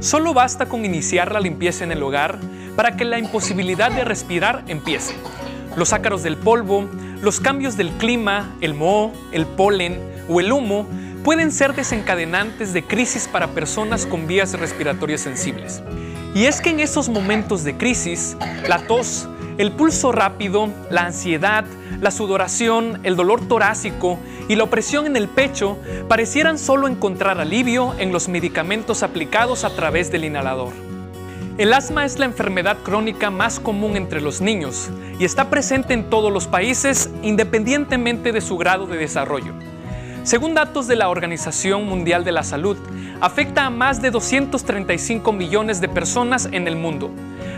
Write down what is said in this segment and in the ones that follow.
Solo basta con iniciar la limpieza en el hogar para que la imposibilidad de respirar empiece. Los ácaros del polvo, los cambios del clima, el moho, el polen o el humo pueden ser desencadenantes de crisis para personas con vías respiratorias sensibles. Y es que en esos momentos de crisis, la tos, el pulso rápido, la ansiedad, la sudoración, el dolor torácico y la opresión en el pecho parecieran solo encontrar alivio en los medicamentos aplicados a través del inhalador. El asma es la enfermedad crónica más común entre los niños y está presente en todos los países independientemente de su grado de desarrollo. Según datos de la Organización Mundial de la Salud, afecta a más de 235 millones de personas en el mundo.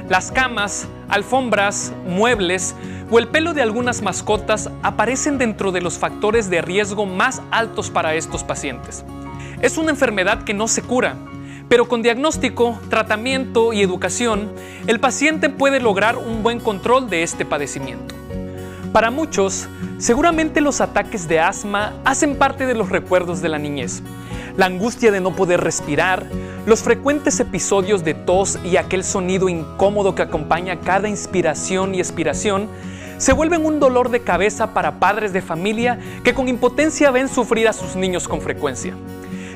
Las camas, alfombras, muebles o el pelo de algunas mascotas aparecen dentro de los factores de riesgo más altos para estos pacientes. Es una enfermedad que no se cura, pero con diagnóstico, tratamiento y educación, el paciente puede lograr un buen control de este padecimiento. Para muchos, seguramente los ataques de asma hacen parte de los recuerdos de la niñez. La angustia de no poder respirar, los frecuentes episodios de tos y aquel sonido incómodo que acompaña cada inspiración y expiración se vuelven un dolor de cabeza para padres de familia que con impotencia ven sufrir a sus niños con frecuencia.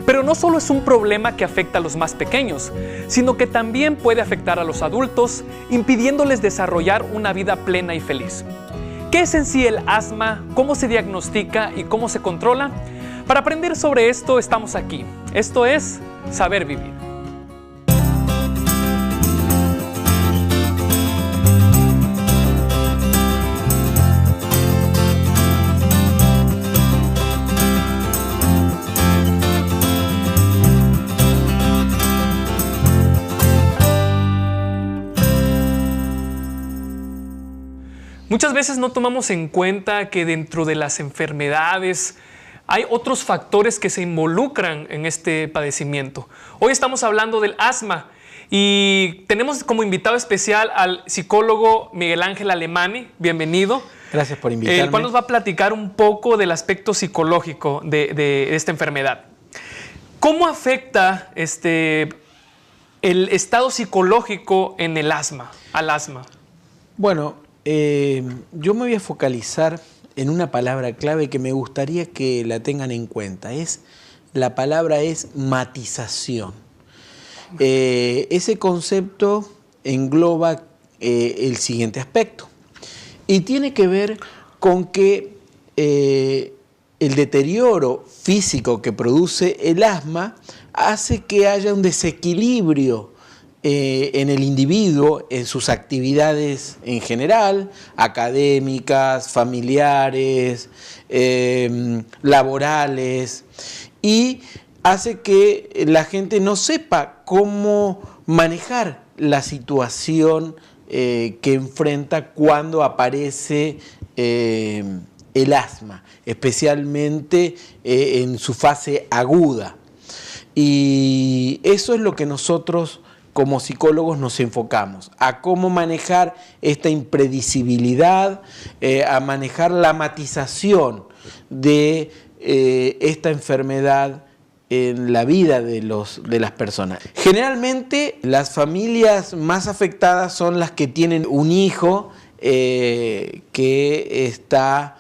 Pero no solo es un problema que afecta a los más pequeños, sino que también puede afectar a los adultos, impidiéndoles desarrollar una vida plena y feliz. ¿Qué es en sí el asma? ¿Cómo se diagnostica y cómo se controla? Para aprender sobre esto estamos aquí. Esto es Saber Vivir. Muchas veces no tomamos en cuenta que dentro de las enfermedades hay otros factores que se involucran en este padecimiento. Hoy estamos hablando del asma y tenemos como invitado especial al psicólogo Miguel Ángel Alemany. Bienvenido. Gracias por invitarme. El cual nos va a platicar un poco del aspecto psicológico de esta enfermedad. ¿Cómo afecta el estado psicológico en el asma, al asma? Bueno, yo me voy a focalizar en una palabra clave que me gustaría que la tengan en cuenta. La palabra es matización. Ese concepto engloba el siguiente aspecto y tiene que ver con que el deterioro físico que produce el asma hace que haya un desequilibrio en el individuo, en sus actividades en general, académicas, familiares, laborales, y hace que la gente no sepa cómo manejar la situación que enfrenta cuando aparece el asma, especialmente en su fase aguda. Y eso es lo que nosotros como psicólogos nos enfocamos, a cómo manejar esta impredecibilidad, a manejar la matización de esta enfermedad en la vida de las personas. Generalmente las familias más afectadas son las que tienen un hijo que está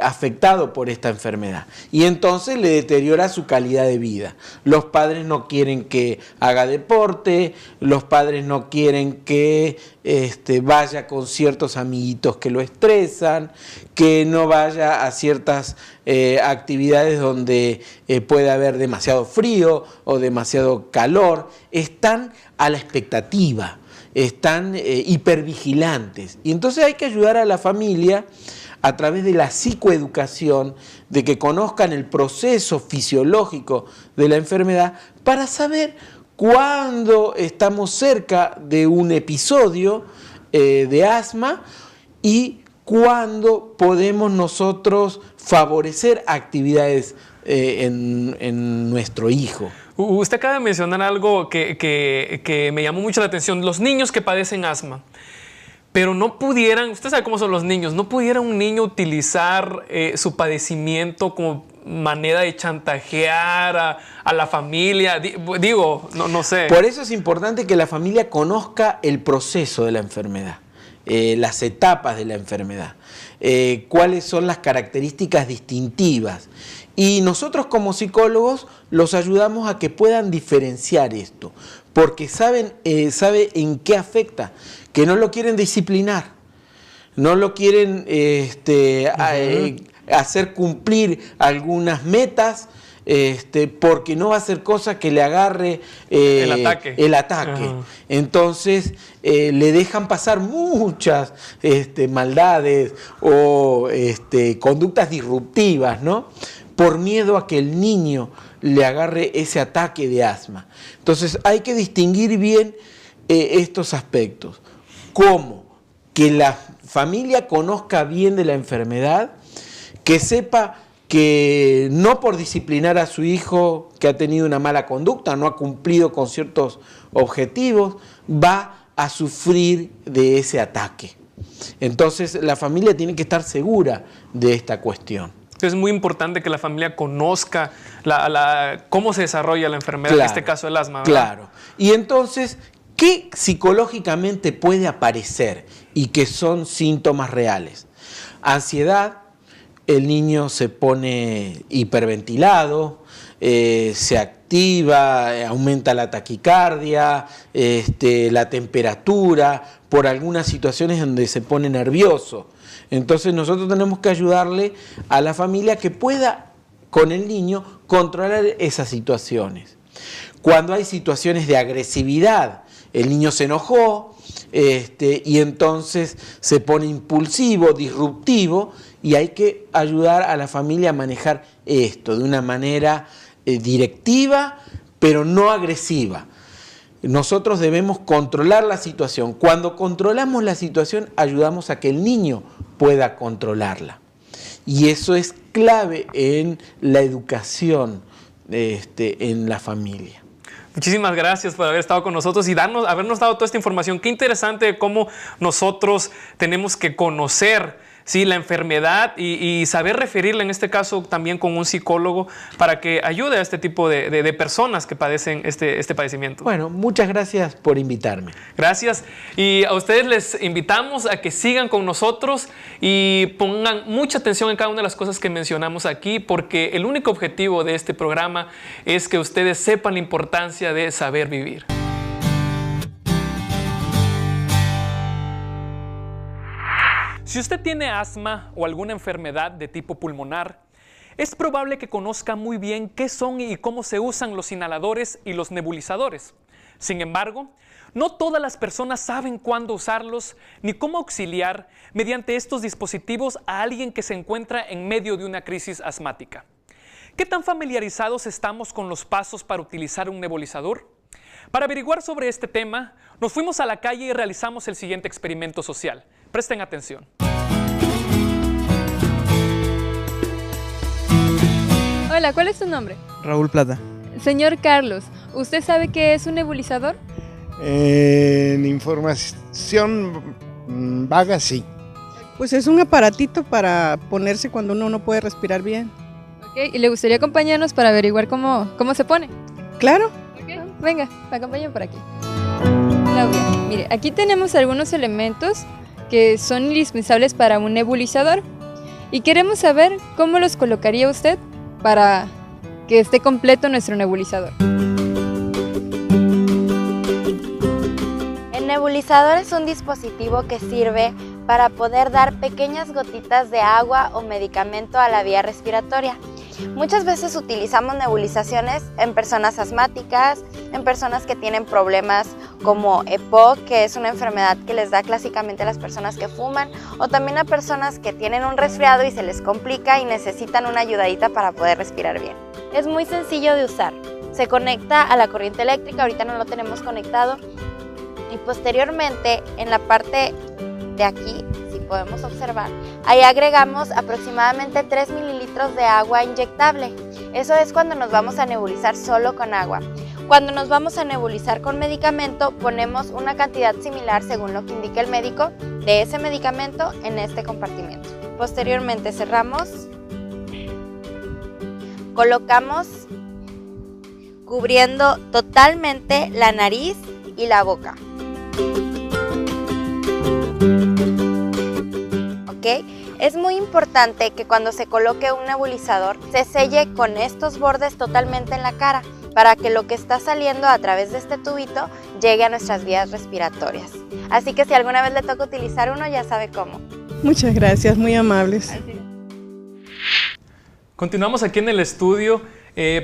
afectado por esta enfermedad y entonces le deteriora su calidad de vida. Los padres no quieren que haga deporte, los padres no quieren que vaya con ciertos amiguitos que lo estresan, que no vaya a ciertas actividades donde puede haber demasiado frío o demasiado calor. Están a la expectativa, están hipervigilantes y entonces hay que ayudar a la familia a través de la psicoeducación, de que conozcan el proceso fisiológico de la enfermedad para saber cuándo estamos cerca de un episodio de asma y cuándo podemos nosotros favorecer actividades en nuestro hijo. Usted acaba de mencionar algo que me llamó mucho la atención, los niños que padecen asma. Pero no pudieran, usted sabe cómo son los niños, no pudiera un niño utilizar su padecimiento como manera de chantajear a la familia. Digo, no sé. Por eso es importante que la familia conozca el proceso de la enfermedad, las etapas de la enfermedad, cuáles son las características distintivas. Y nosotros como psicólogos los ayudamos a que puedan diferenciar esto, porque sabe en qué afecta, que no lo quieren disciplinar, no lo quieren hacer cumplir algunas metas, porque no va a hacer cosas que le agarre el ataque. Entonces le dejan pasar muchas maldades o conductas disruptivas, ¿no? Por miedo a que el niño le agarre ese ataque de asma. Entonces hay que distinguir bien estos aspectos. ¿Cómo? Que la familia conozca bien de la enfermedad, que sepa que no por disciplinar a su hijo que ha tenido una mala conducta, no ha cumplido con ciertos objetivos, va a sufrir de ese ataque. Entonces la familia tiene que estar segura de esta cuestión. Es muy importante que la familia conozca cómo se desarrolla la enfermedad, claro, en este caso el asma, ¿verdad? Claro. Y entonces, ¿qué psicológicamente puede aparecer y que son síntomas reales? Ansiedad, el niño se pone hiperventilado, se activa, aumenta la taquicardia, la temperatura, por algunas situaciones donde se pone nervioso. Entonces nosotros tenemos que ayudarle a la familia que pueda con el niño controlar esas situaciones. Cuando hay situaciones de agresividad, el niño se enojó y entonces se pone impulsivo, disruptivo, y hay que ayudar a la familia a manejar esto de una manera directiva, pero no agresiva. Nosotros debemos controlar la situación. Cuando controlamos la situación, ayudamos a que el niño pueda controlarla. Y eso es clave en la educación en la familia. Muchísimas gracias por haber estado con nosotros y habernos dado toda esta información. Qué interesante de cómo nosotros tenemos que conocer, ¿sí?, la enfermedad y saber referirla, en este caso también con un psicólogo, para que ayude a este tipo de personas que padecen este padecimiento. Bueno, muchas gracias por invitarme. Gracias. Y a ustedes les invitamos a que sigan con nosotros y pongan mucha atención en cada una de las cosas que mencionamos aquí, porque el único objetivo de este programa es que ustedes sepan la importancia de saber vivir. Si usted tiene asma o alguna enfermedad de tipo pulmonar, es probable que conozca muy bien qué son y cómo se usan los inhaladores y los nebulizadores. Sin embargo, no todas las personas saben cuándo usarlos ni cómo auxiliar mediante estos dispositivos a alguien que se encuentra en medio de una crisis asmática. ¿Qué tan familiarizados estamos con los pasos para utilizar un nebulizador? Para averiguar sobre este tema, nos fuimos a la calle y realizamos el siguiente experimento social. Presten atención. Hola, ¿cuál es su nombre? Raúl Plata. Señor Carlos, ¿usted sabe qué es un nebulizador? En información vaga, sí. Pues es un aparatito para ponerse cuando uno no puede respirar bien. Okay, ¿y le gustaría acompañarnos para averiguar cómo se pone? Claro. Okay. Venga, acompáñenme por aquí. Claudia, mire, aquí tenemos algunos elementos que son indispensables para un nebulizador y queremos saber cómo los colocaría usted para que esté completo nuestro nebulizador. El nebulizador es un dispositivo que sirve para poder dar pequeñas gotitas de agua o medicamento a la vía respiratoria. Muchas veces utilizamos nebulizaciones en personas asmáticas, en personas que tienen problemas como EPOC, que es una enfermedad que les da clásicamente a las personas que fuman, o también a personas que tienen un resfriado y se les complica y necesitan una ayudadita para poder respirar bien. Es muy sencillo de usar. Se conecta a la corriente eléctrica, ahorita no lo tenemos conectado, y posteriormente en la parte de aquí, si podemos observar, ahí agregamos aproximadamente 3 mililitros de agua inyectable. Eso es cuando nos vamos a nebulizar solo con agua. Cuando nos vamos a nebulizar con medicamento, ponemos una cantidad similar, según lo que indique el médico, de ese medicamento en este compartimento. Posteriormente cerramos colocamos cubriendo totalmente la nariz y la boca. ¿Ok? Es muy importante que cuando se coloque un nebulizador se selle con estos bordes totalmente en la cara para que lo que está saliendo a través de este tubito llegue a nuestras vías respiratorias. Así que si alguna vez le toca utilizar uno, ya sabe cómo. Muchas gracias, muy amables. Continuamos aquí en el estudio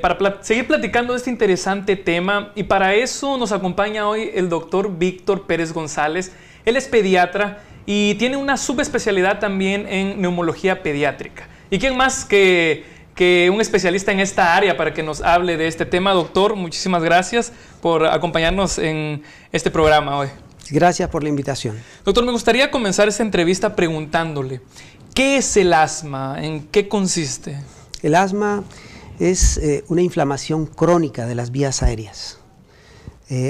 para seguir platicando de este interesante tema, y para eso nos acompaña hoy el doctor Víctor Pérez González. Él es pediatra y tiene una subespecialidad también en neumología pediátrica. ¿Y quién más que un especialista en esta área para que nos hable de este tema? Doctor, muchísimas gracias por acompañarnos en este programa hoy. Gracias por la invitación. Doctor, me gustaría comenzar esta entrevista preguntándole, ¿qué es el asma? ¿En qué consiste? El asma es una inflamación crónica de las vías aéreas.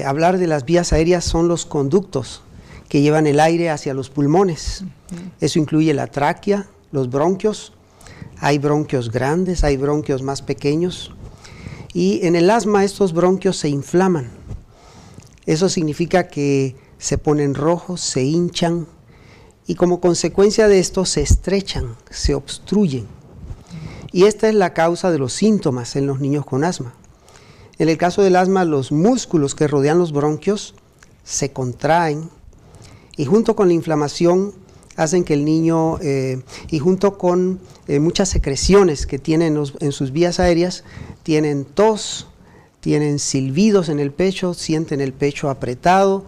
Hablar de las vías aéreas son los conductos que llevan el aire hacia los pulmones. Eso incluye la tráquea, los bronquios. Hay bronquios grandes, hay bronquios más pequeños. Y en el asma estos bronquios se inflaman. Eso significa que se ponen rojos, se hinchan y como consecuencia de esto se estrechan, se obstruyen. Y esta es la causa de los síntomas en los niños con asma. En el caso del asma, los músculos que rodean los bronquios se contraen y junto con la inflamación hacen que el niño, y junto con muchas secreciones que tienen en sus vías aéreas, tienen tos, tienen silbidos en el pecho, sienten el pecho apretado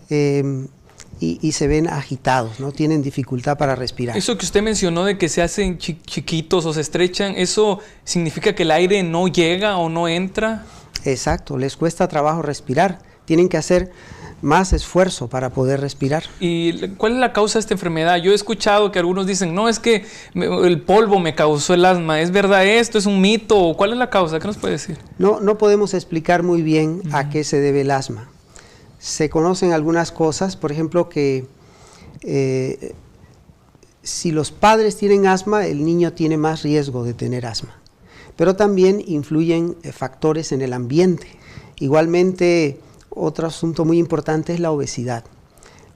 y se ven agitados, ¿no? Tienen dificultad para respirar. Eso que usted mencionó de que se hacen chiquitos o se estrechan, ¿eso significa que el aire no llega o no entra? Exacto, les cuesta trabajo respirar, tienen que hacer más esfuerzo para poder respirar. ¿Y cuál es la causa de esta enfermedad? Yo he escuchado que algunos dicen, no, es que el polvo me causó el asma. ¿Es verdad esto? ¿Es un mito? ¿Cuál es la causa? ¿Qué nos puede decir? No podemos explicar muy bien a qué se debe el asma. Se conocen algunas cosas, por ejemplo, que si los padres tienen asma, el niño tiene más riesgo de tener asma. Pero también influyen factores en el ambiente. Igualmente, otro asunto muy importante es la obesidad.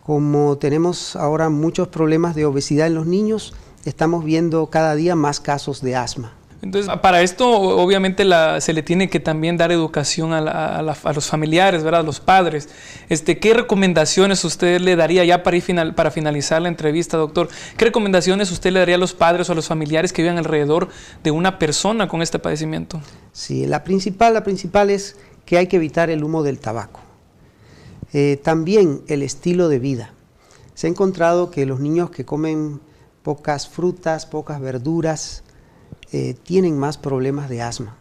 Como tenemos ahora muchos problemas de obesidad en los niños, estamos viendo cada día más casos de asma. Entonces, para esto, obviamente, se le tiene que también dar educación a los familiares, ¿verdad? A los padres. ¿Qué recomendaciones usted le daría, ya para finalizar la entrevista, doctor? ¿Qué recomendaciones usted le daría a los padres o a los familiares que viven alrededor de una persona con este padecimiento? Sí, la principal es que hay que evitar el humo del tabaco. También el estilo de vida. Se ha encontrado que los niños que comen pocas frutas, pocas verduras, tienen más problemas de asma.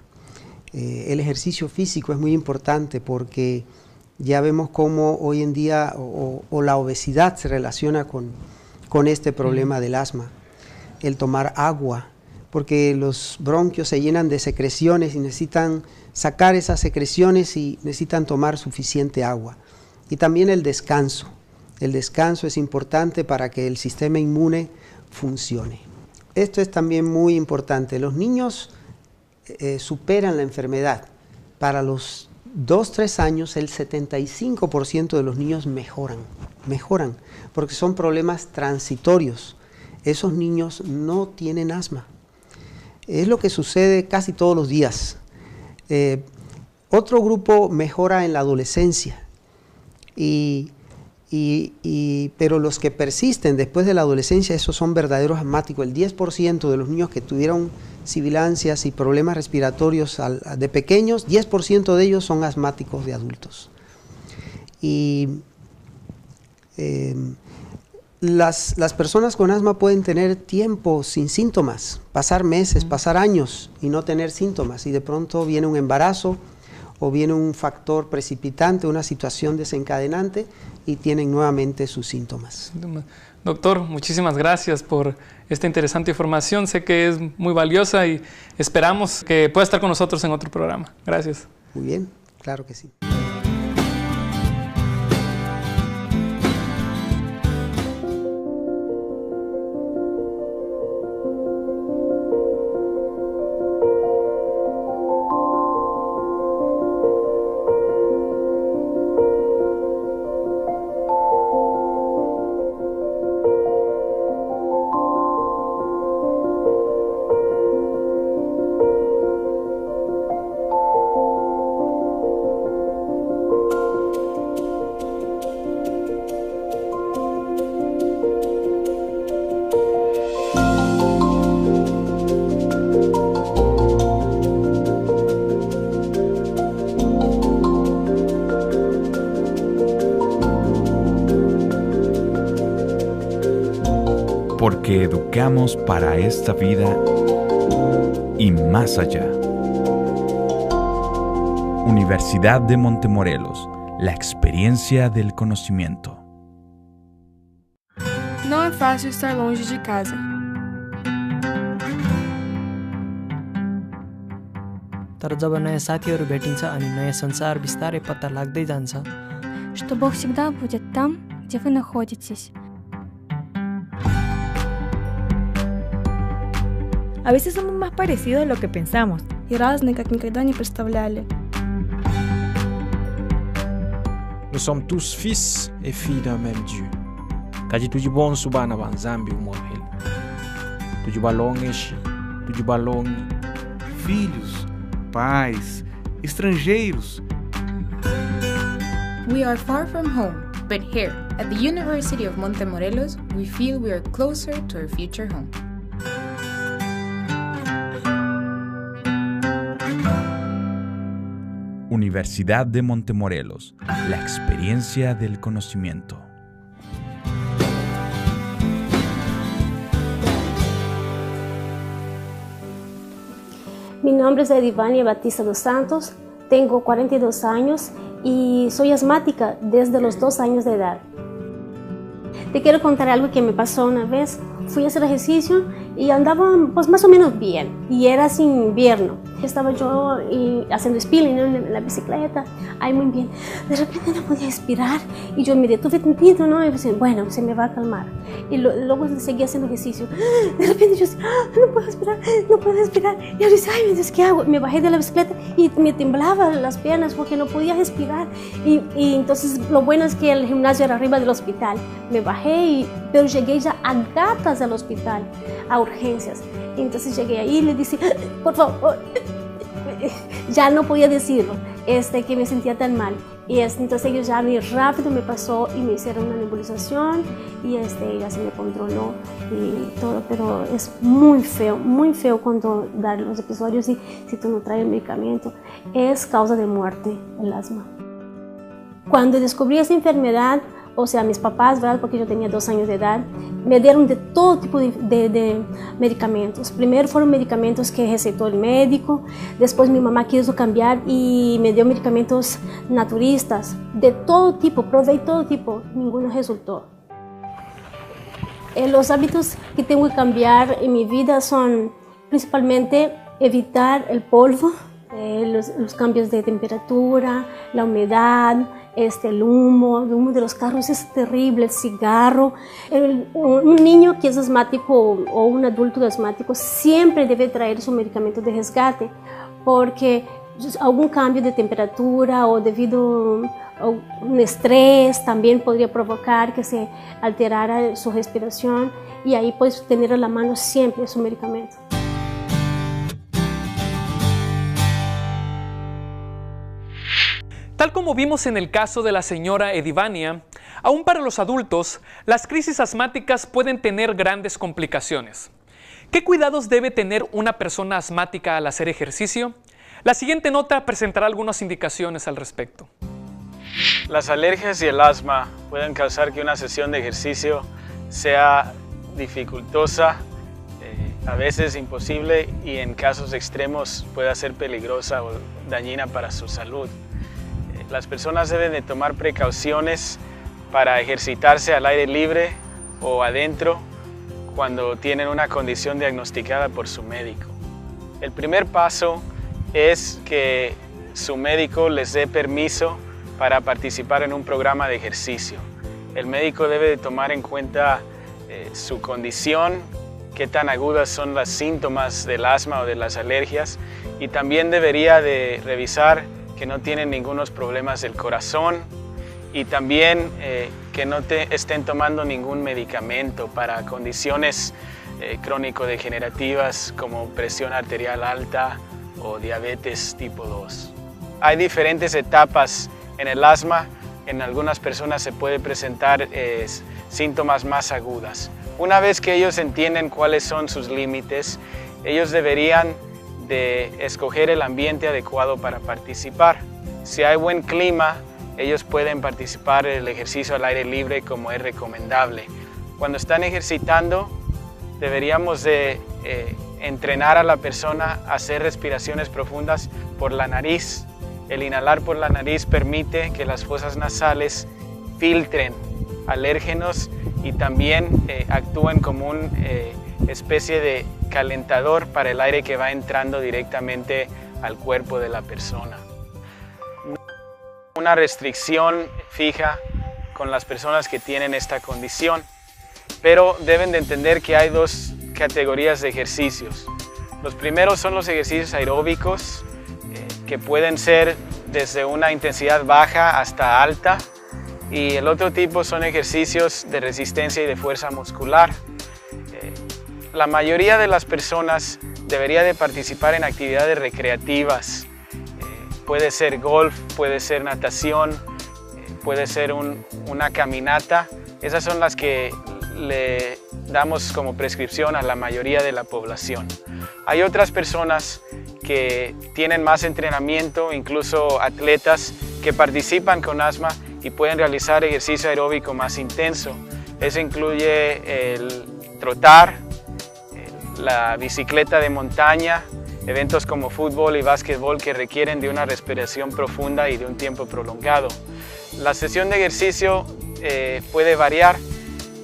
El ejercicio físico es muy importante porque ya vemos cómo hoy en día o la obesidad se relaciona con este problema del asma. El tomar agua, porque los bronquios se llenan de secreciones y necesitan sacar esas secreciones y necesitan tomar suficiente agua. Y también el descanso. El descanso es importante para que el sistema inmune funcione. Esto es también muy importante. Los niños superan la enfermedad. Para los 2-3 años, el 75% de los niños mejoran, porque son problemas transitorios. Esos niños no tienen asma. Es lo que sucede casi todos los días. Otro grupo mejora en la adolescencia, pero los que persisten después de la adolescencia, esos son verdaderos asmáticos. El 10% de los niños que tuvieron sibilancias y problemas respiratorios de pequeños, 10% de ellos son asmáticos de adultos. Y las personas con asma pueden tener tiempo sin síntomas, pasar meses, pasar años y no tener síntomas, y de pronto viene un embarazo o viene un factor precipitante, una situación desencadenante, y tienen nuevamente sus síntomas. Doctor, muchísimas gracias por esta interesante información. Sé que es muy valiosa y esperamos que pueda estar con nosotros en otro programa. Gracias. Muy bien, claro que sí. porque educamos para esta vida y más allá. Universidad de Montemorelos, la experiencia del conocimiento. Não é fácil estar longe de casa. तर जब नयाँ साथीहरू भेटिन्छ अनि नयाँ संसार बिस्तारै पत्ता लाग्दै जान्छ. Что Бог всегда будет там, где вы находитесь. A veces somos más parecidos de lo que pensamos. И разные, как никогда не представляли. Nous sommes tous fils et filles d'un même Dieu. Kaji tujibon subana banzambi umorhel. Tujibalongeshi, tujibalong. Filhos, pais, estrangeiros. We are far from home, but here, at the University of Montemorelos, we feel we are closer to our future home. Universidad de Montemorelos, la experiencia del conocimiento. Mi nombre es Edivania Batista dos Santos, tengo 42 años y soy asmática desde los 2 años de edad. Te quiero contar algo que me pasó una vez. Fui a hacer ejercicio y andaba pues más o menos bien y era así invierno. Estaba yo haciendo spinning en la bicicleta, ahí muy bien. De repente no podía respirar y yo me detuve tantito, ¿no? Y pensé, bueno, se me va a calmar. Y luego seguí haciendo ejercicio. De repente yo decía, no puedo respirar, no puedo respirar. Y yo decía, ay, mi Dios, ¿qué hago? Me bajé de la bicicleta y me temblaban las piernas porque no podía respirar. Y entonces lo bueno es que el gimnasio era arriba del hospital. Me bajé, pero llegué ya a gatas al hospital, a urgencias. Y entonces llegué ahí y le dije, por favor, ya no podía decirlo, que me sentía tan mal. Y entonces ellos ya rápido me pasó y me hicieron una nebulización y ya se me controló y todo, pero es muy feo cuando dan los episodios y si tú no traes el medicamento, es causa de muerte el asma. Cuando descubrí esa enfermedad, o sea, mis papás, ¿verdad? Porque yo tenía 2 años de edad, me dieron de todo tipo de medicamentos. Primero fueron medicamentos que recetó el médico, después mi mamá quiso cambiar y me dio medicamentos naturistas, de todo tipo, probé todo tipo, ninguno resultó. Los hábitos que tengo que cambiar en mi vida son principalmente evitar el polvo, los cambios de temperatura, la humedad, el humo de los carros es terrible, el cigarro. Un niño que es asmático o un adulto asmático siempre debe traer su medicamento de resgate porque algún cambio de temperatura o debido a un estrés también podría provocar que se alterara su respiración y ahí puedes tener a la mano siempre su medicamento. Tal como vimos en el caso de la señora Edivania, aún para los adultos, las crisis asmáticas pueden tener grandes complicaciones. ¿Qué cuidados debe tener una persona asmática al hacer ejercicio? La siguiente nota presentará algunas indicaciones al respecto. Las alergias y el asma pueden causar que una sesión de ejercicio sea dificultosa, a veces imposible y en casos extremos pueda ser peligrosa o dañina para su salud. Las personas deben de tomar precauciones para ejercitarse al aire libre o adentro cuando tienen una condición diagnosticada por su médico. El primer paso es que su médico les dé permiso para participar en un programa de ejercicio. El médico debe de tomar en cuenta su condición, qué tan agudas son los síntomas del asma o de las alergias y también debería de revisar que no tienen ningunos problemas del corazón y también que no estén tomando ningún medicamento para condiciones crónico-degenerativas como presión arterial alta o diabetes tipo 2. Hay diferentes etapas en el asma. En algunas personas se puede presentar síntomas más agudas. Una vez que ellos entienden cuáles son sus límites, ellos deberían de escoger el ambiente adecuado para participar. Si hay buen clima, ellos pueden participar en el ejercicio al aire libre como es recomendable. Cuando están ejercitando, deberíamos de entrenar a la persona a hacer respiraciones profundas por la nariz. El inhalar por la nariz permite que las fosas nasales filtren alérgenos y también actúen como una especie de calentador para el aire que va entrando directamente al cuerpo de la persona. Una restricción fija con las personas que tienen esta condición, pero deben de entender que hay dos categorías de ejercicios. Los primeros son los ejercicios aeróbicos, que pueden ser desde una intensidad baja hasta alta, y el otro tipo son ejercicios de resistencia y de fuerza muscular. La mayoría de las personas debería de participar en actividades recreativas. Puede ser golf, puede ser natación, puede ser una caminata. Esas son las que le damos como prescripción a la mayoría de la población. Hay otras personas que tienen más entrenamiento, incluso atletas que participan con asma y pueden realizar ejercicio aeróbico más intenso. Eso incluye el trotar, la bicicleta de montaña, eventos como fútbol y básquetbol que requieren de una respiración profunda y de un tiempo prolongado. La sesión de ejercicio puede variar.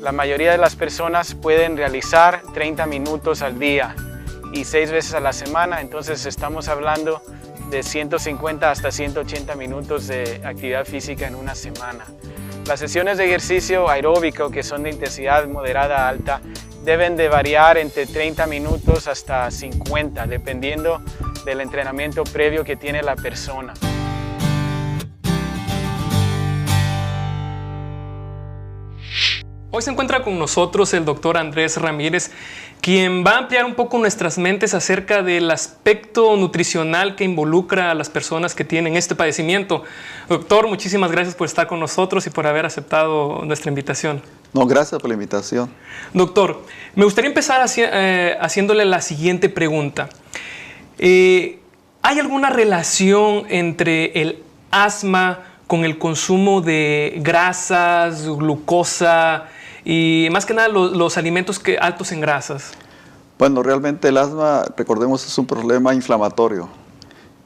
La mayoría de las personas pueden realizar 30 minutos al día y 6 veces a la semana, entonces estamos hablando de 150 hasta 180 minutos de actividad física en una semana. Las sesiones de ejercicio aeróbico, que son de intensidad moderada a alta, deben de variar entre 30 minutos hasta 50, dependiendo del entrenamiento previo que tiene la persona. Hoy se encuentra con nosotros el doctor Andrés Ramírez, quien va a ampliar un poco nuestras mentes acerca del aspecto nutricional que involucra a las personas que tienen este padecimiento. Doctor, muchísimas gracias por estar con nosotros y por haber aceptado nuestra invitación. No, gracias por la invitación. Doctor, me gustaría empezar haciéndole la siguiente pregunta. ¿Hay alguna relación entre el asma con el consumo de grasas, glucosa y más que nada los alimentos altos en grasas? Bueno, realmente el asma, recordemos, es un problema inflamatorio.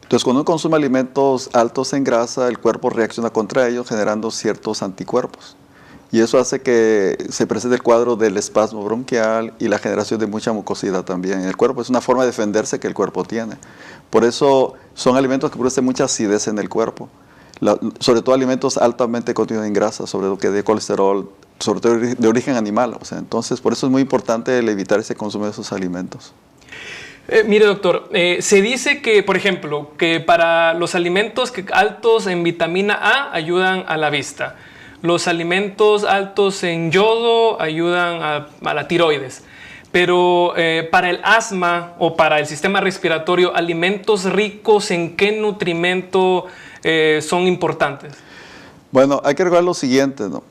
Entonces, cuando uno consume alimentos altos en grasa, el cuerpo reacciona contra ellos generando ciertos anticuerpos. Y eso hace que se presente el cuadro del espasmo bronquial y la generación de mucha mucosidad también en el cuerpo. Es una forma de defenderse que el cuerpo tiene. Por eso son alimentos que producen mucha acidez en el cuerpo. Sobre todo alimentos altamente contenidos en grasa, sobre todo que de colesterol, sobre todo de origen animal. O sea, entonces, por eso es muy importante el evitar ese consumo de esos alimentos. Mire, doctor, se dice que, por ejemplo, que para los alimentos altos en vitamina A ayudan a la vista. Los alimentos altos en yodo ayudan a la tiroides. Pero para el asma o para el sistema respiratorio, ¿alimentos ricos en qué nutrimento son importantes? Bueno, hay que recordar lo siguiente, ¿no?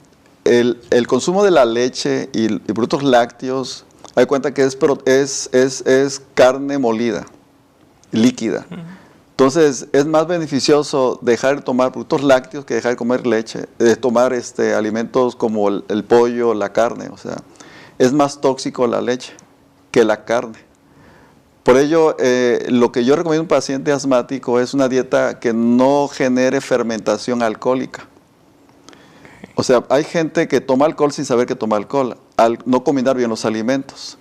El consumo de la leche y productos lácteos, hay cuenta que es carne molida, líquida. Entonces, es más beneficioso dejar de tomar productos lácteos que dejar de comer leche, tomar alimentos como el pollo, la carne. O sea, es más tóxico la leche que la carne. Por ello, lo que yo recomiendo a un paciente asmático es una dieta que no genere fermentación alcohólica. O sea, hay gente que toma alcohol sin saber que toma alcohol, al no combinar bien los alimentos.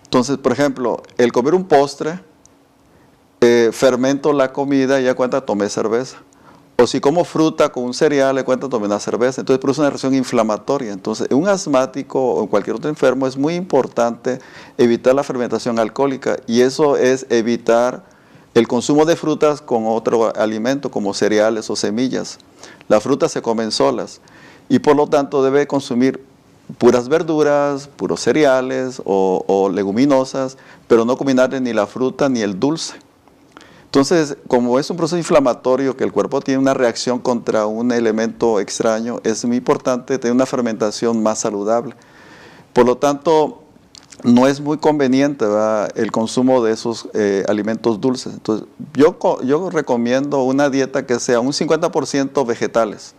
Entonces, por ejemplo, el comer un postre, fermento la comida y ya cuenta tomé cerveza. O si como fruta con un cereal, le cuenta tomé una cerveza. Entonces produce una reacción inflamatoria. Entonces, en un asmático o en cualquier otro enfermo es muy importante evitar la fermentación alcohólica. Y eso es evitar el consumo de frutas con otro alimento como cereales o semillas. Las frutas se comen solas y por lo tanto debe consumir puras verduras, puros cereales o leguminosas, pero no combinar ni la fruta ni el dulce. Entonces, como es un proceso inflamatorio que el cuerpo tiene una reacción contra un elemento extraño, es muy importante tener una fermentación más saludable. Por lo tanto, no es muy conveniente, ¿verdad?, el consumo de esos alimentos dulces. Entonces, yo recomiendo una dieta que sea un 50% vegetales.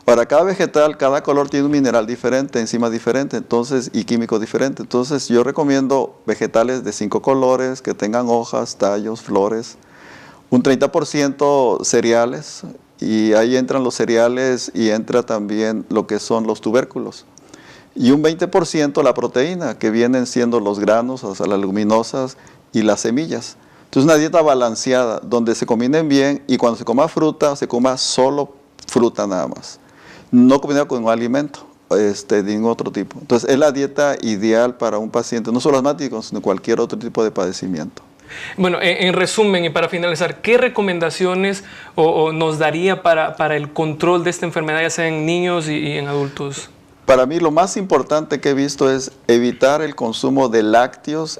Ahora, cada vegetal, cada color tiene un mineral diferente, enzima diferente, entonces, y químico diferente. Entonces, yo recomiendo vegetales de 5 colores, que tengan hojas, tallos, flores. Un 30% cereales, y ahí entran los cereales y entra también lo que son los tubérculos. Y un 20% la proteína, que vienen siendo los granos, o sea, las leguminosas y las semillas. Entonces, una dieta balanceada, donde se combinen bien, y cuando se coma fruta, se coma solo fruta nada más. No combinado con un alimento de ningún otro tipo. Entonces, es la dieta ideal para un paciente, no solo asmático, sino cualquier otro tipo de padecimiento. Bueno, en resumen y para finalizar, ¿qué recomendaciones nos daría para el control de esta enfermedad, ya sea en niños y en adultos? Para mí, lo más importante que he visto es evitar el consumo de lácteos,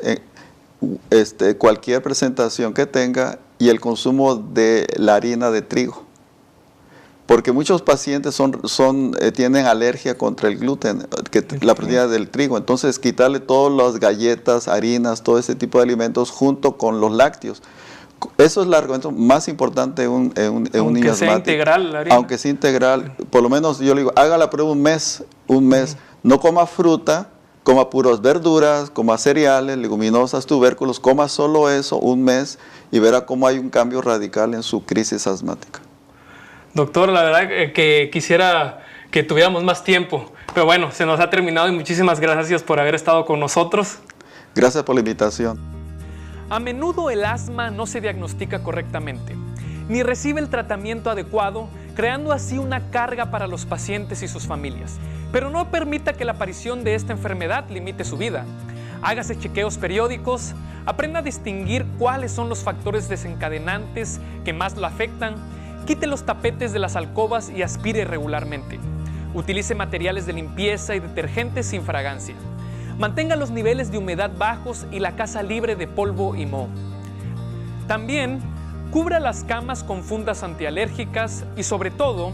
cualquier presentación que tenga, y el consumo de la harina de trigo. Porque muchos pacientes tienen alergia contra el gluten, la proteína del trigo. Entonces, quitarle todas las galletas, harinas, todo ese tipo de alimentos junto con los lácteos. Eso es el argumento más importante en un niño asmático. Aunque sea integral la harina. Aunque sea integral. Por lo menos yo le digo, haga la prueba un mes. No coma fruta, coma puras verduras, coma cereales, leguminosas, tubérculos. Coma solo eso un mes y verá cómo hay un cambio radical en su crisis asmática. Doctor, la verdad que quisiera que tuviéramos más tiempo, pero bueno, se nos ha terminado y muchísimas gracias por haber estado con nosotros. Gracias por la invitación. A menudo el asma no se diagnostica correctamente, ni recibe el tratamiento adecuado, creando así una carga para los pacientes y sus familias. Pero no permita que la aparición de esta enfermedad limite su vida. Hágase chequeos periódicos, aprenda a distinguir cuáles son los factores desencadenantes que más lo afectan. Quite los tapetes de las alcobas y aspire regularmente. Utilice materiales de limpieza y detergentes sin fragancia. Mantenga los niveles de humedad bajos y la casa libre de polvo y moho. También, cubra las camas con fundas antialérgicas y, sobre todo,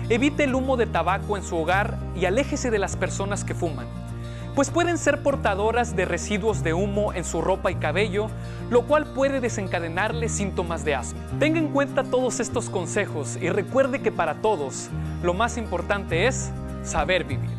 evite el humo de tabaco en su hogar y aléjese de las personas que fuman, pues pueden ser portadoras de residuos de humo en su ropa y cabello, lo cual puede desencadenarle síntomas de asma. Tenga en cuenta todos estos consejos y recuerde que para todos lo más importante es saber vivir.